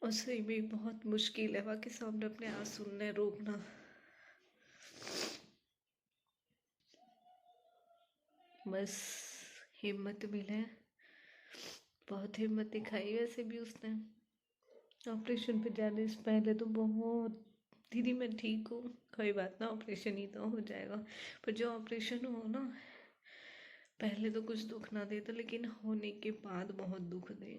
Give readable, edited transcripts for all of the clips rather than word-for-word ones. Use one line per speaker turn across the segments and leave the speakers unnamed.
और सही में बहुत मुश्किल है माँ के सामने अपने आंसू सुनने रोकना। बस हिम्मत मिले। बहुत हिम्मत दिखाई वैसे भी उसने। ऑपरेशन पे जाने से पहले तो बहुत, दीदी मैं ठीक हूँ, कोई बात ना, ऑपरेशन ही तो हो जाएगा। पर जो ऑपरेशन हो ना, पहले तो कुछ दुख ना देता, लेकिन होने के बाद बहुत दुख दे।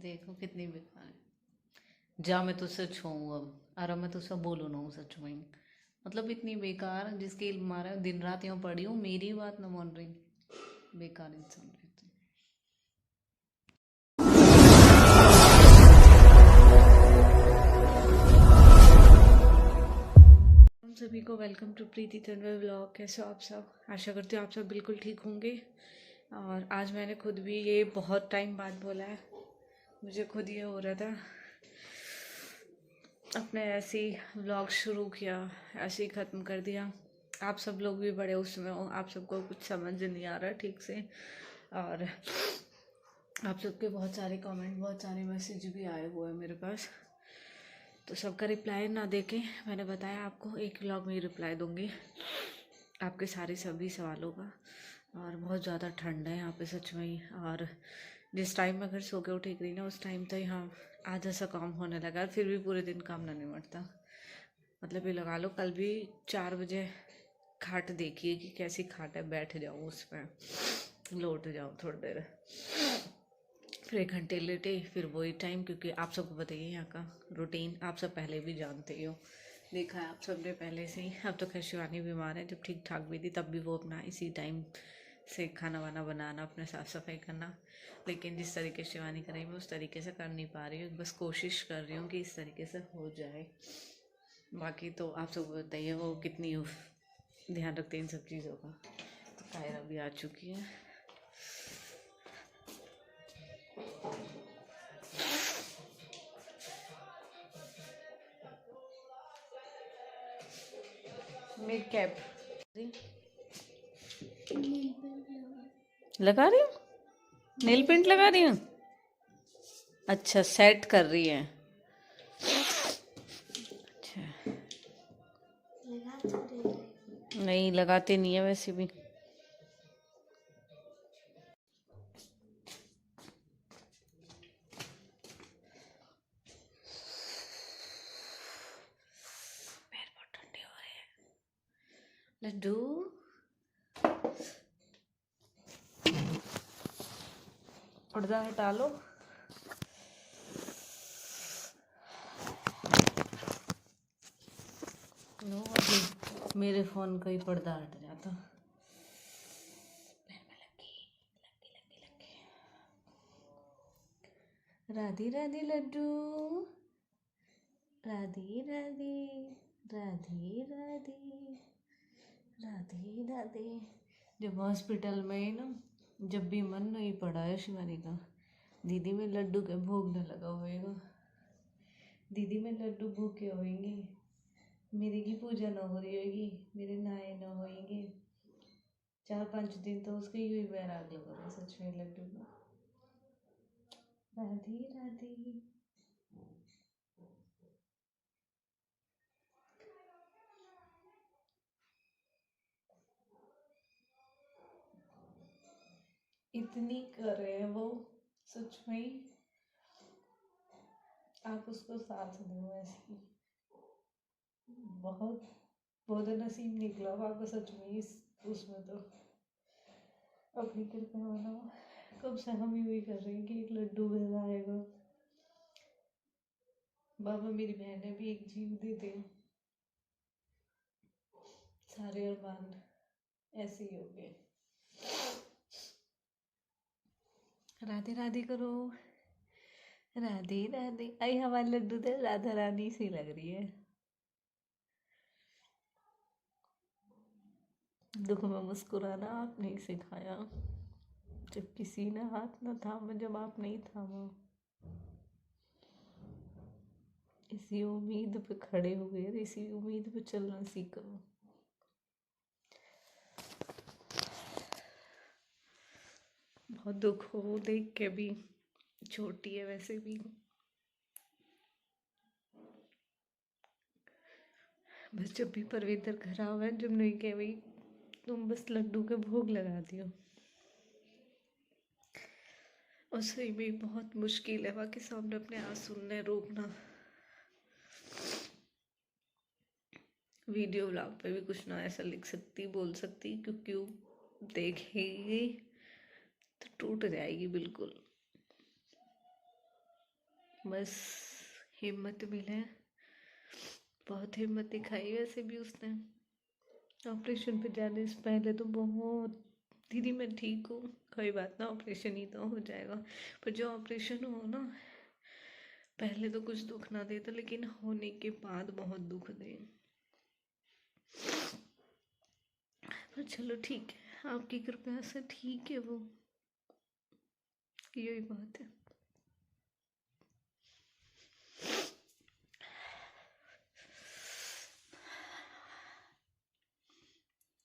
देखो कितनी बेकार है। जा मैं तुझसे छूऊं अब। अरे मैं तुझसे बोलूँ ना सच में। मतलब इतनी बेकार जिसके मारे दिन रात यूँ पड़ी हूँ, मेरी बात ना मान रही। बेकार इंसान रहती।
हम सभी को welcome to Preeti Tanwar vlog. कैसे हो आप सब? आशा करती हूँ आप सब बिल्कुल ठीक होंगे। और आज मैंने खुद भी ये बहुत टाइम बाद बोला है। मुझे खुद ये हो रहा था, अपने ऐसे ही व्लॉग शुरू किया, ऐसे ही ख़त्म कर दिया। आप सब लोग भी बड़े उसमें हो, आप सबको कुछ समझ नहीं आ रहा ठीक से। और आप सबके बहुत सारे कमेंट, बहुत सारे मैसेज भी आए हुए हैं मेरे पास। तो सबका रिप्लाई ना देके मैंने बताया आपको एक व्लॉग में ही रिप्लाई दूंगी आपके सारे सभी सवालों का। और बहुत ज़्यादा ठंड है यहाँ पे सच में ही। और जिस टाइम मैं घर सो के उठी रही ना, उस टाइम तो यहाँ आधा सा काम होने लगा, फिर भी पूरे दिन काम ना निमटता। मतलब ये लगा लो, कल भी 4 बजे खाट देखिए कि कैसी खाट है, बैठ जाओ उस पर, लौट जाओ थोड़ी देर, फिर 1 घंटे लेटे, फिर वही टाइम। क्योंकि आप सबको बताइए यहाँ का रूटीन आप सब पहले भी जानते ही हो, देखा है आप सब ने पहले से ही। अब तो खैर शिवानी बीमार है, जब ठीक ठाक भी थी तब भी वो अपना इसी टाइम से खाना वाना बनाना, अपने साफ़ सफाई करना। लेकिन जिस तरीके से शिवानी कर रही, मैं उस तरीके से कर नहीं पा रही हूँ। बस कोशिश कर रही हूँ कि इस तरीके से हो जाए। बाकी तो आप सबको बताइए वो कितनी ध्यान रखते हैं इन सब चीज़ों का। तो कायरा भी आ चुकी है। मेरी कैप लगा रही हूँ, नेल पेंट लगा रही हूँ। अच्छा सेट कर रही है। अच्छा नहीं लगाते नहीं है वैसे भी। पैर बहुत ठंडे हो रहे हैं। लड्डू पर्दा हटा लो। नो अभी मेरे फ़ोन का ही पर्दा हट जाता। पैर में लगी लगी लगी लगी। राधे राधे लड्डू, राधे राधे, राधे राधे, राधे राधे। जब हॉस्पिटल में ना, जब भी मन नहीं पड़ा है शिवानी का, दीदी में लड्डू के भोग न लगा होएगा, दीदी में लड्डू भूखे होएंगे, मेरी की पूजा ना हो रही होगी, मेरे नहाए ना होएंगे। 4-5 दिन तो उसके ही हुई बैराग लगा सच में लड्डू का। राधे राधे। इतनी कर रहे हैं वो, सच में ही। आप उसको साथ दो ऐसी। बहुत बहुत नसीब निकला आपको सच में इस उसमें तो। अपनी कृपया बनाओ। कब से हम ही कर रहे हैं कि एक लड्डू घर आएगा। बाबा मेरी बहन ने भी एक जीव दे दे, सारे अरमान ऐसे ही हो गए। राधे राधे करो, राधे राधे। आई हमारी लड्डू तो राधा रानी सी लग रही है। दुख में मुस्कुराना आपने सिखाया, जब किसी ने हाथ न थामा, जब आप नहीं थामा। इसी उम्मीद पे खड़े हुए, इसी उम्मीद पे चलना सीखो। बहुत दुख हो देख के भी। छोटी है वैसे भी, बस जब भी परविंदर खराब है, जब नहीं कह भाई तुम बस लड्डू के भोग लगा दियो। और सही में बहुत मुश्किल है वहाँ के सामने अपने आंसू सुनने रोकना। वीडियो व्लॉग पे भी कुछ ना ऐसा लिख सकती बोल सकती, क्योंकि वो देखेगी तो टूट जाएगी बिल्कुल। बस हिम्मत मिले, बहुत हिम्मत दिखाई वैसे भी उसने। ऑपरेशन पे जाने से पहले तो बहुत, दीदी मैं ठीक हूँ, कोई बात ना, ऑपरेशन ही तो हो जाएगा। पर जो ऑपरेशन हो ना, पहले तो कुछ दुख ना देता, लेकिन होने के बाद बहुत दुख दे। पर चलो ठीक है, आपकी कृपया से ठीक है वो, यही बात है।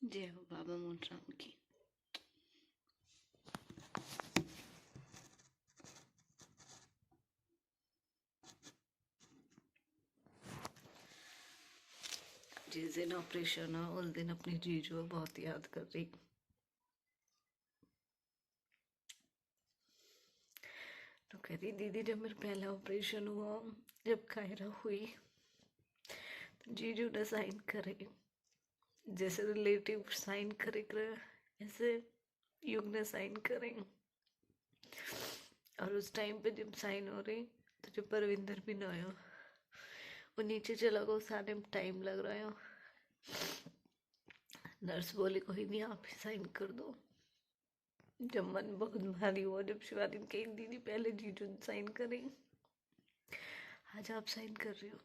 जय हो बाबा मोहनराम की। जिस दिन ऑपरेशन हुआ उस दिन अपनी जीजू को बहुत याद कर रही। तो कह रही दीदी जब मेरा पहला ऑपरेशन हुआ, जब कायरा हुई तो जीजू ने साइन करे, जैसे रिलेटिव साइन करे ऐसे युग ने साइन करे। और उस टाइम पे जब साइन हो रही तो जब परविंदर भी ना आया, वो नीचे चला गया, सारे टाइम लग रहा है। नर्स बोली कोई नहीं आप ही साइन कर दो। जब मन बहुत भारी हुआ, जब शिवानी कही दीदी पहले जीजू साइन करें, आज आप साइन कर रही हो।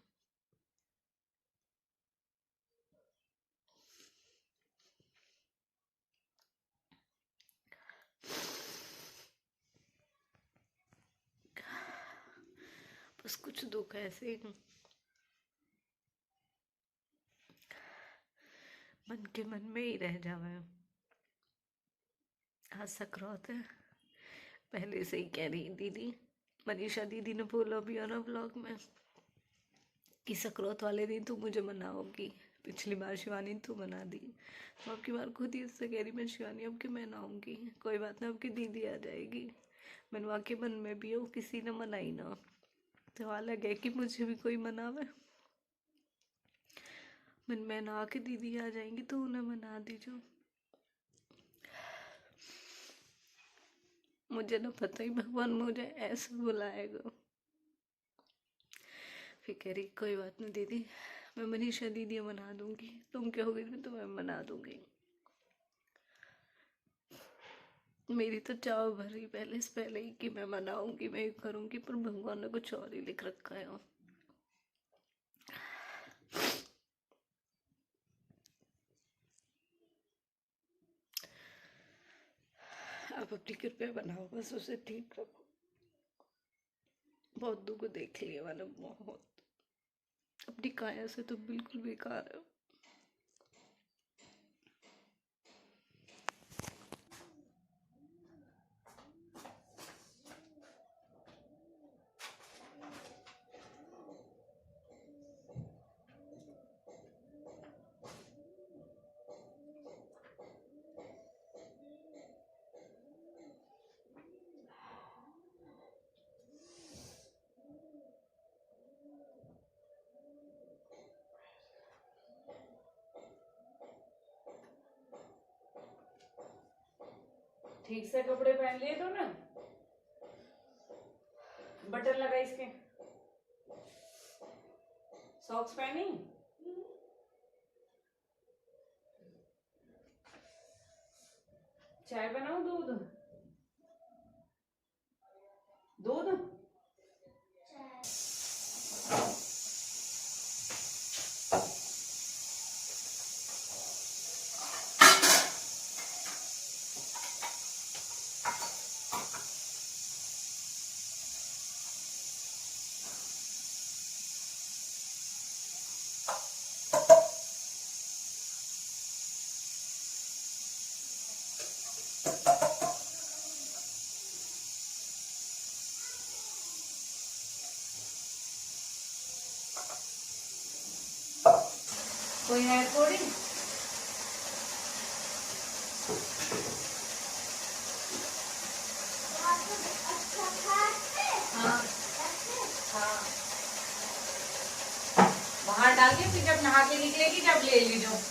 बस कुछ दुख ऐसे मन के मन में ही रह जावे। आज सक्रात है, पहले से ही कह रही दीदी, मनीषा दीदी ने बोला भी है ना ब्लॉग में कि सक्रात वाले दिन तू मुझे मनाओगी। पिछली बार शिवानी तू मना दी, तो अब की बार खुद ही उससे कह रही मैं शिवानी अब की मैं मनाऊंगी, कोई बात ना, अब की दीदी आ जाएगी। मैंने वहाँ के मन में भी हो किसी ने मनाई ना, तो अलग है कि मुझे भी कोई मनावे। मैं ना के दीदी आ जाएंगी तो उन्हें मना दीजिए। मुझे ना पता ही भगवान मुझे ऐसे बुलाएगा। फिर कह रही कोई बात नहीं दीदी, मैं मनीषा दीदी मना दूंगी, तुम कहोगी तो मैं मना दूंगी। मेरी तो चाव भरी पहले से पहले ही कि मैं मनाऊंगी, मैं करूंगी, पर भगवान ने कुछ और ही लिख रखा है। आप अपनी कृपया बनाओ, बस उसे ठीक रखो। बहुत दुख देख लिया मैंने, बहुत। अपनी काया से तो बिल्कुल बेकार है।
ठीक से कपड़े पहन लिए तो ना, बटन लगा इसके, सॉक्स पहनी, चाय बनाओ, दूध दूध कोई है थोड़ी। हाँ हाँ, बाहर डाल के फिर जब नहा के निकलेगी जब ले लीजो।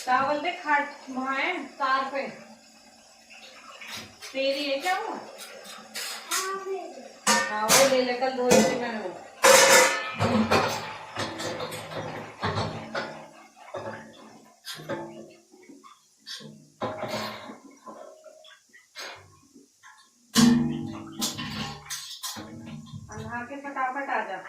चावल दे खाट वहाँ है तार पे। तेरी है क्या वो? हाँ वो ले ले, कल धोई थी मैंने वो। नहा के फटाफट आ जा।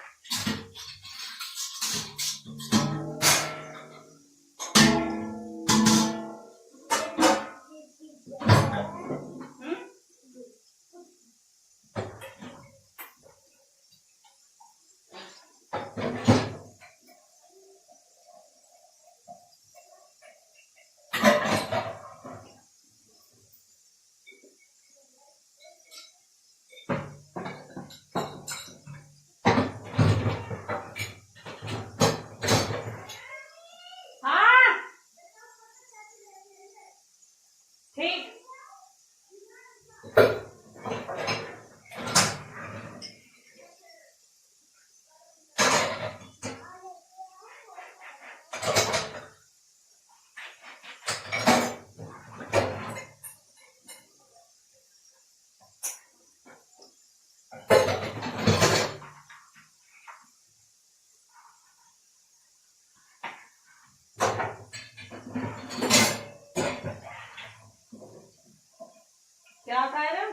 हाँ ठीक। क्या कायरा?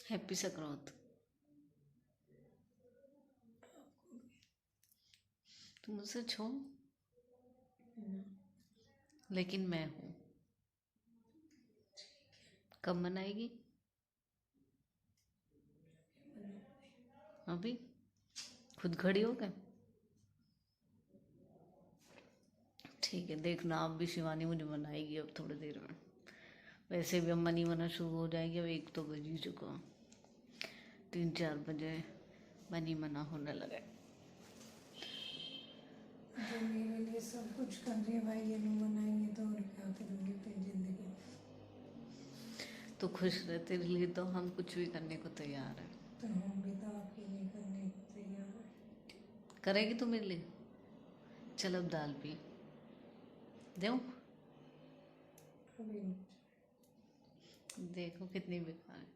हैप्पी संक्रांत। तुम मुझसे छो, लेकिन मैं हूं। कब मनाएगी? अभी खुद खड़ी हो गए? ठीक है, देखना आप भी, शिवानी मुझे मनाएगी अब थोड़ी देर में। वैसे भी अब मनी मना शुरू हो जाएगी। अब 1 तो बज ही चुका, 3-4 बजे मनी मना होने लगे।
जो मेरे लिए सब कुछ कर रही है भाई, ये नहीं मनाएंगे तो और क्या करूँगी फिर जिंदगी।
तो खुश रहे, तेरे लिए तो हम कुछ भी करने को तैयार हैं।
तो हम भी तो आपके लिए करने को तैयार है।
करेगी तू मेरे लिए? चल अब दाल पी देऊं?
अभी नहीं।
देखो कितनी बेकार है।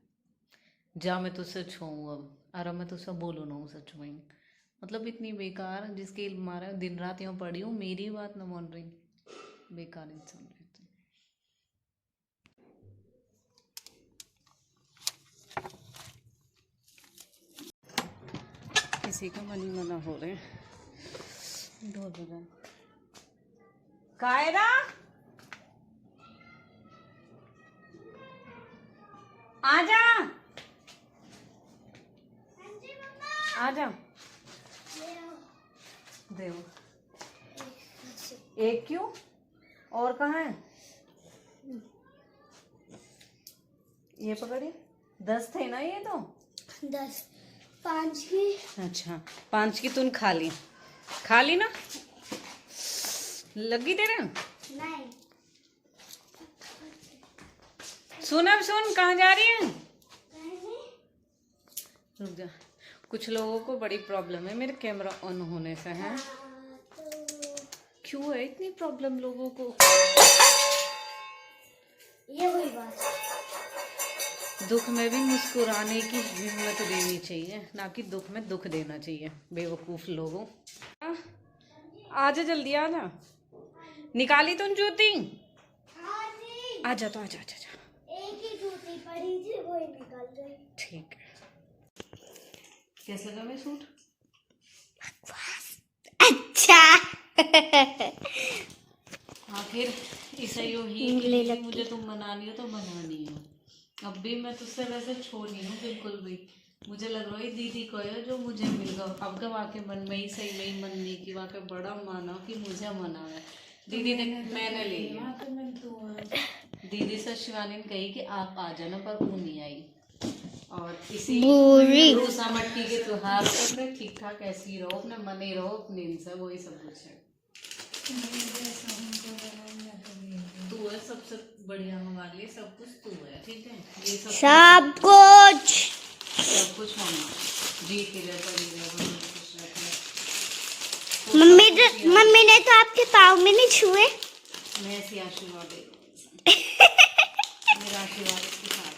जा मैं तुझसे छूऊं अब, अरे मैं तुझसे बोलूँ ना सच में। मतलब इतनी बेकार, जिसके मारा दिन रात यहाँ पड़ी हूँ, मेरी बात ना मान रही। बेकार इंसान रहते। किसी का मनी मना हो रहे हैं। ढोल बजा। कायरा आजा, आजा। देव एक क्यों? और कहाँ है? ये पकड़िए। 10 थे ना ये तो?
10 5 की।
अच्छा 5 की तूने खा ली। खा ली ना? लगी तेरे?
नहीं।
सुन अब सुन, कहाँ जा रही है? रुक जा। कुछ लोगों को बड़ी प्रॉब्लम है मेरे कैमरा ऑन होने से, है? क्यों है इतनी प्रॉब्लम लोगों को?
ये वही बात।
दुख में भी मुस्कुराने की हिम्मत देनी चाहिए, ना कि दुख में दुख देना चाहिए बेवकूफ लोगों। आजा जल्दी आजा। निकाली तुम जूती? आजा तो आजा आजा आजा।
एक ही जूती पड़ी थी, वही निकल गई।
ठीक है। कैसा लगा मैं सूट?
अच्छा।
आखिर ईसाइयों ही मुझे तुम मनानी हो तो मनानी हो। अब भी मैं तुझसे वैसे छोड़ नहीं हूँ बिल्कुल भी। मुझे लग रहा है दीदी को है जो मुझे मिल गया। अब का वाकई मन में ही सही में ही मन नहीं की वाकई बड़ा माना कि मुझे मना है। दीदी ने मैंने ले लिया। दीदी से शिवानी ने कही कि आप आ जाना, पर वो नहीं आई। और इसी रूसा मट्टी के त्योहार पे ठीक ठाक ऐसे ही रहो, अपने मन ही रहो अपने इनसे, वही सब कुछ है। तू है सबसे बढ़िया वाली, सब कुछ तू है, ठीक है? ये सब कुछ होना जी के
मम्मी ने तो आपके पाँव में नहीं छुए।
मैं ऐसी आशीर्वाद दे रही हूँ। मेरा आशीर्वाद इसके साथ।